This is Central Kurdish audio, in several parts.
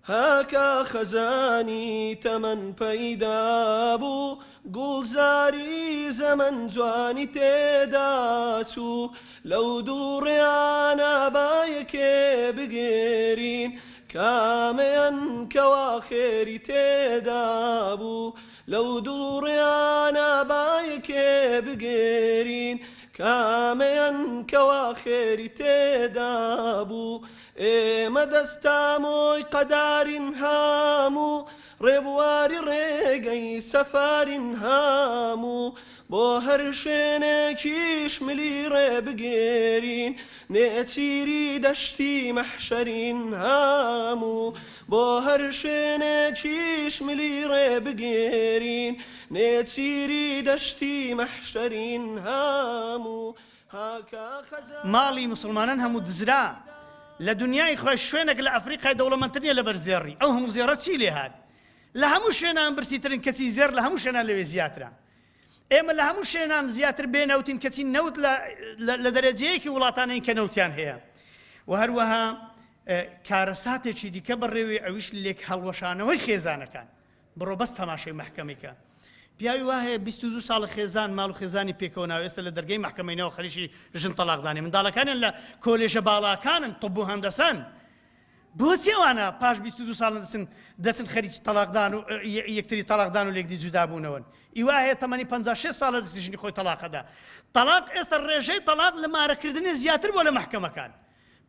هاکە خەزانی تەمەن پەیدا بوو گوڵزاری زەمن جوانی تێدا چوو لەو دووڕیانە با یەکێ بگێرین کامەیان کەوا خێری تێدا بوو لەو دووڕیانە با یەکێ بگێرین کامەیان کەوا خێری تێدا بوو ئێمە دەستامۆی قەدارین هەموو ڕێبواری ڕێگەی سەفارین هەموو بۆ هەر شوێنێکیش ملی ڕێ بگێرین نێچیری دەشتی مەحشەرین هەموو بۆ هەر شوێنێکیش ملی ڕێ بگێرین نێچیری دەشتی مەحشەرین هەموو ماڵی مسلمانان هەموو دزرا لە دنیای خۆی شوێنێک لە ئەفریقای دەوڵەمەندتر نیە لەبەر زێڕی ئەو هەموو زێڕە چی لێ هات لە هەموو شوێنان برسیترن کەچی زێر لە هەموو شوێنان لەوێ زیاترە ئێمە لە هەموو شوێنان زیاتر بێنەوتین کەچی نەوت لە دەرەجەیەکی وڵاتانەین کە نەوتیان هەیە و هەروەها کارەساتێکی دیکە بەڕێوەی ئەویش لێک هەڵوەشانەوەی خێزانەکان بڕۆ بەس تەماشای مەحکەمەیکە پیاوی وایە 22 ساڵ خێزان ماڵ و خێزانی پێکەوە ناو ئێستا لە دەرگەی مەحکەمەینەوە خەریکی ژن تەلاقدانی منداڵەکانیان لە کۆلێژە باڵاکانن طب و هەندەسەن بۆچی ئەوانە پاش 22 ساڵ دەچن خەریکی تەلاقدان و یەکتری تەلاقدان و لێکدی جودابوونەوەن ئیوا هەیە تەمەنی 56 ساڵە دەستیژنی خۆی تەلاقەدا تەلاق ئێستا ڕێژەی تەلاق لە مارەکردنی زیاتر بۆ لە مەحکەمەکان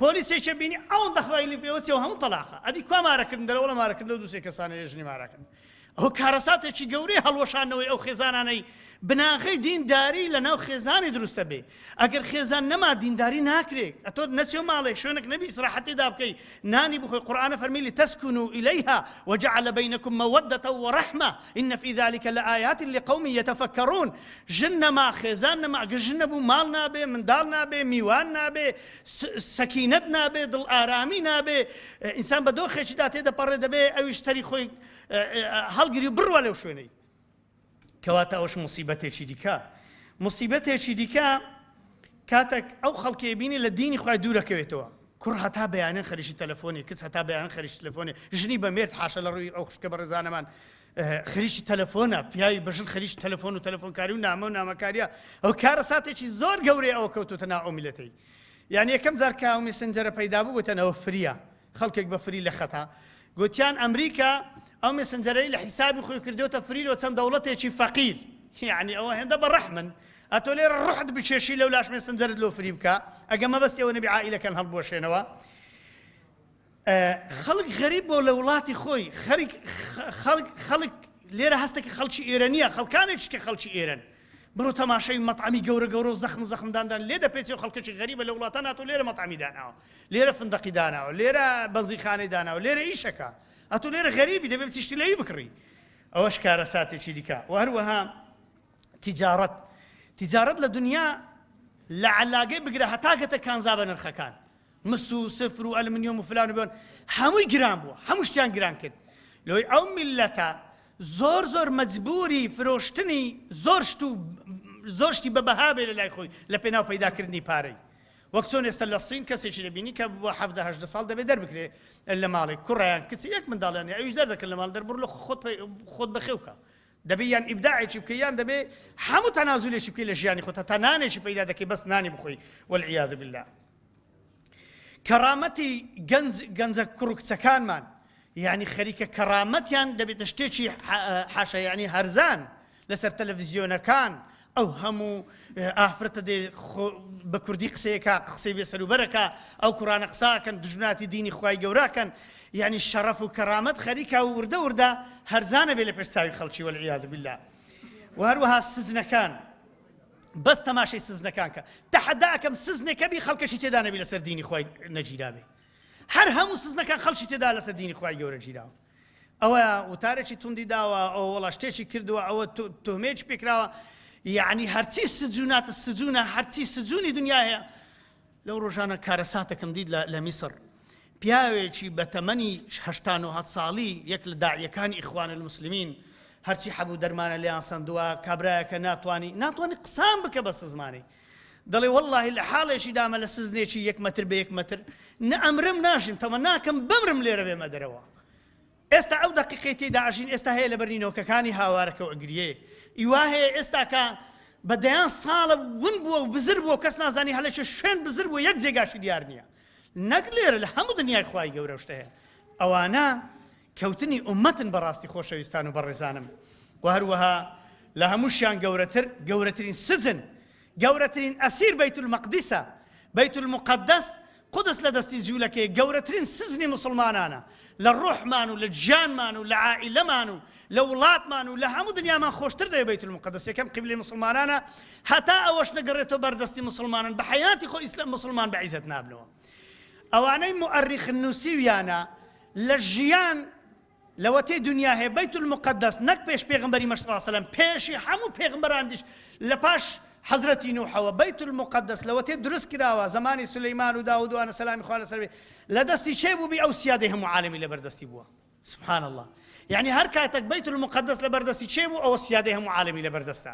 پۆلیسێکە بینی ئەو دەخوای لێ پێوەچەوە هەموو تەلاقە ئەدی کوا مارەکردن دەرەوە لە مارەکردن و دووسێ کەسانە ێژنی مارەکەن ئەو کارەساتێکی گەورەی هەڵوەشانەوەی ئەو خێزانانەی بناغی دینداری لە ناو خێزانی دروستە بێ ئەگەر خێزان نەما دینداری ناکرێت ئەتۆ نەچێ ماڵێ شوێنێک نەبی ئیسراحەتێدا بکەی نانی بخۆی قورئانە فەرمی لتەسكنوا إليها وجعل بينكم مودة ورحمة إن في ذلك لآيات لقوم يتفكرون ژن نەما خێزان نەما ئەگەر ژن نەبوو ماڵ نابێ منداڵ نابێ میوان نابێ سەکینەت نابێ دڵ ئارامی نابێ ئینسان بە دۆخێکیدا تێدەپەڕێ دەبێ ئەویش سەری خۆی هەڵگری و بڕوە لەو شوێنەی کەواتە ئەوش موسیبەتێکی دیکە موسیبەتێکی دیکە کاتێک ئەو خەڵکی بینی لە دینی خوای دوورەکەوێتەوە کوڕ هەتا بەیانەن خەریکی تەلەفۆنی کچ هەتا بەیانەن خەریکی تەلەفۆنی ژنی بە مێرد حاشە لە ڕووی ئەو خوشکە بەڕێزانەمان خەریکی تەلەفۆنە پیاوی بەژن خەریکی تەلەفۆن و تەلەفۆنکاری و نامە و نامەکاریە ئەو کارە ساتێکی زۆر گەورەی ئەوە کەوتوتە ناو ئەو میلەتەی یعنی یەکەم جار کە ئەو مێسنجەرە پەیدا بوو گوتنەوە فریە خەڵکێک بە فری لە خەتا گوتیان ئەمریکا ئەو مێسنجەرەی لە حیسابی خۆی کردوتە فریلەوە چەند دەوڵەتێکی فەقیر یعنی ئەوە هێندە بەڕەحمن ئەتۆ لێرە ڕحت بچێشی لەو لاش مێسنجەرت لۆ فری بکە ئەگە مەبەستیەوە نەبی عائیلەکان هەڵبوەشێنەوە خەڵک غەریب بۆ لە وڵاتی خۆی خەڵک لێرە هەستێکی خەڵکی ئێرە نییە خەڵکانێکی کە خەڵکی ئێرەن بڕۆ تەماشای مەطعەمی گەورە گەورە و زەخمداندان لێ دەپێچێ و خەڵکێکی غەریبە لە وڵاتان هاتوو لێرە مەطعەمی داناوە لێرە فندەقی داناوە لێرە بەنزیخانەی داناوە لێرە ئیشەکە ئەتۆ لێرە غەریبی دەبێ بچیشتی لەوی بکڕی ئەوەش کارەساتێکی دیکە و هەروەها تیجارەت لە دنیا لە عەلاقەی بگرە هەتا گەتە کانزا بە نرخەکان مس و سفر و ئەلمنیۆم و فلان و بێن هەمووی گران بووە هەموو شتیان گران کرد لەوەی ئەو میلەتە زۆر مەجبوری فرۆشتنی زۆر شتی بە بەها بێ لە لای خۆی لە پێناو پەیداکردنی پارەی وەک چۆن ئێستا لە سین کەسێکی دەبینی کە بۆ 17 ساڵ دەبێت دەربکرێ لە ماڵی کوڕیان کچی یەک منداڵیان ئەویش دەردەکرد لە ماڵ دەربڕ لە خۆت بەخێوکە دەبێ یان ئیبداعێکی بکە یان دەبێ هەموو تەنازولێکی بکەی لە ژیانی خۆت تا نانێکی پەیدا دەکەی بەس نانی بخۆی والعیاذ بالله کەرامەتی گەنجە کوڕ و کچەکانمان یعنی خەریکە کەرامەتیان دەبێتە شتێکی حاشا یعنی هەرزان لەسەر تەلەڤیزیۆنەکان ئەو هەموو ئافرەتە دێ بە کوردی قسەیەکە قسەی بێسەروبەرەکە ئەو کوڕانە قساکەن دژمناتی دینی خوای گەوراکەن یعنی شەرەف و کەرامەت خەریکە و وردە هەرزانە بێ لە پێشچاوی خەڵکی والعیاذ بالله و هەروەها سزنەکان بەس تەماشای سزنەکان کە تەحەدا ئەکەم سزنێکە بی خەڵکەشی تێدا نەبی لەسەر دینی خوای نەگیرا بێ هەر هەموو سزنەکان خەڵکی تێدا لەسەر دینی خوای گەورە گیراوە ئەوە وتارێکی توندی داوە ئەو وەڵا شتێکی کردووە ئەوە تۆمێکی پێکراوە یعنی هەرچی سجووناتە سجوونە هەرچی سجوونی دنیا هەیە لەو ڕۆژانە کارەساتەکەم دیت لە میسر پیاوێکی بە تەمەنی 87 ساڵی یەک لە داعیەکانی ئیخوان المسلمین هەرچی حەبوو دەرمانە لێیان سەندووە کابرایەکە ناتوانی قسان بکە بە سزمانی دەڵێ وەڵڵاهی لە حاڵێکی دامە لە سزنێکی 1 مەتر بە 1 مەتر نە ئەمرم ناشم تەمە ناکەم بمرم لێرە بێمە دەرەوە ئێستا ئەو دەقیقەی تێدا ئەژین ئێستا هەیە لە بەرنینەوەکەکانی هاوارەکە و ئەگریێ ئیوا هەیە ئێستا کە بەدەیان ساڵە ون بووە و بزر بووە و کەس نازانی هەلەچە شوێن بزر بووە یەک جێگاشی دیار نییە نەک لێرە لە هەموو دنیای خوای گەورە شتە هەیە ئەوانە کەوتنی ئومەتن بەڕاستی خۆشەویستان و بەڕێزانم و هەروەها لە هەمووشیان گەورەترین سجن گەورەترین ئەسیر بەیت المەقدیسە بەیت المقدس قودس لە دەستی جوولەکەی گەورەترین سزنی مسلمانانە لە ڕوحمان و لە گیانمان و لە عائیلەمان و لە وڵاتمان و لە هەموو دنیامان خۆشتر دەیە بەیت المقدس یەکەم قیبلەی مسلمانانە هەتا ئەوەش نەگەڕێتەوە بەردەستی مسلمانان بە حەیاتی خۆ ئیسلام مسلمان بە عیزەت نابنەوە ئەوانەی مؤەرریخ نووسیویانە لە ژیان لەوەتەی دنیا هەیە بەیت المقدس نەک پێش پێغمبەری مەحمەد صلی الله علیه و سلم پێشی هەموو پێغمبەرانیش لە پاش حەزرەتی نوحەوە بەیت المقدس لەوەتەی دروست کراوە زمانی سولەیمان و داود و ئانە سەلامی خوا لەسەر بێ لە دەستی چێ بوو بی ئەو سیادەی هەموو عالەمی لەبەردەستی بووە سبحان الله یعنی هەر کاتێک بەیت المقدس لەبەردەستی چێ بوو ئەوە سیادەی هەموو عالەمی لەبەردەستە